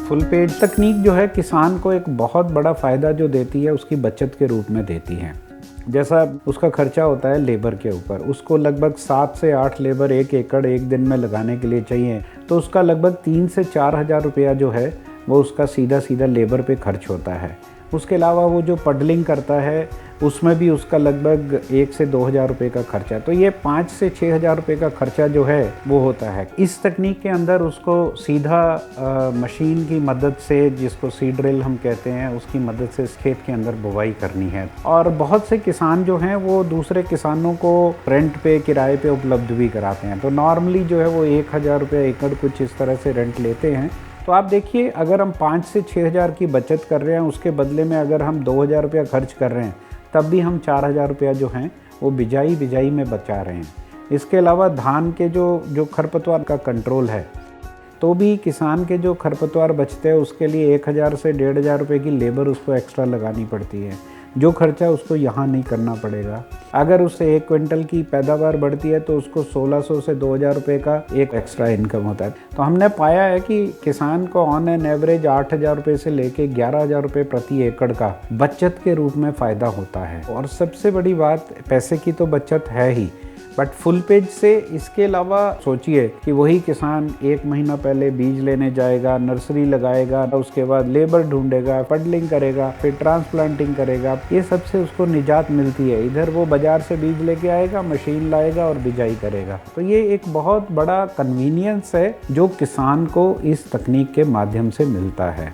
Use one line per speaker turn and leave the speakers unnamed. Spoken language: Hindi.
फुल पेज तकनीक जो है किसान को एक बहुत बड़ा फ़ायदा जो देती है उसकी बचत के रूप में देती है। जैसा उसका खर्चा होता है लेबर के ऊपर, उसको लगभग 7 से 8 लेबर 1 एकड़ 1 दिन में लगाने के लिए चाहिए, तो उसका लगभग 3 से 4 हज़ार रुपया जो है वो उसका सीधा सीधा लेबर पे खर्च होता है। उसके अलावा वो जो पडलिंग करता है उसमें भी उसका लगभग 1 से 2 हज़ार रुपये का खर्चा, तो ये 5 से 6 हज़ार रुपये का खर्चा जो है वो होता है। इस तकनीक के अंदर उसको सीधा मशीन की मदद से, जिसको सीड ड्रिल हम कहते हैं, उसकी मदद से इस खेत के अंदर बुवाई करनी है। और बहुत से किसान जो हैं वो दूसरे किसानों को रेंट पे, किराए पे उपलब्ध भी कराते हैं। तो नॉर्मली जो है वो 1 हज़ार रुपये एकड़ कुछ इस तरह से रेंट लेते हैं। तो आप देखिए, अगर हम 5 से 6 हज़ार की बचत कर रहे हैं, उसके बदले में अगर हम 2 हज़ार रुपया खर्च कर रहे हैं, तब भी हम 4 हज़ार रुपया जो हैं वो बिजाई में बचा रहे हैं। इसके अलावा धान के जो खरपतवार का कंट्रोल है, तो भी किसान के जो खरपतवार बचते हैं उसके लिए 1 हज़ार से 1.5 हज़ार रुपये की लेबर उसको एक्स्ट्रा लगानी पड़ती है। जो खर्चा उसको यहाँ नहीं करना पड़ेगा। अगर उससे 1 क्विंटल की पैदावार बढ़ती है तो उसको 1600 से 2000 रुपये का एक एक्स्ट्रा इनकम होता है। तो हमने पाया है कि किसान को ऑन एन एवरेज 8 हज़ार रुपये से लेके 11 हज़ार रुपये प्रति एकड़ का बचत के रूप में फ़ायदा होता है। और सबसे बड़ी बात, पैसे की तो बचत है ही, बट फुल पेज से इसके अलावा सोचिए कि वही किसान 1 महीना पहले बीज लेने जाएगा, नर्सरी लगाएगा, उसके बाद लेबर ढूंढेगा, पडलिंग करेगा, फिर ट्रांसप्लांटिंग करेगा। ये सबसे उसको निजात मिलती है। इधर वो बाजार से बीज लेके आएगा, मशीन लाएगा और बिजाई करेगा। तो ये एक बहुत बड़ा कन्वीनियंस है जो किसान को इस तकनीक के माध्यम से मिलता है।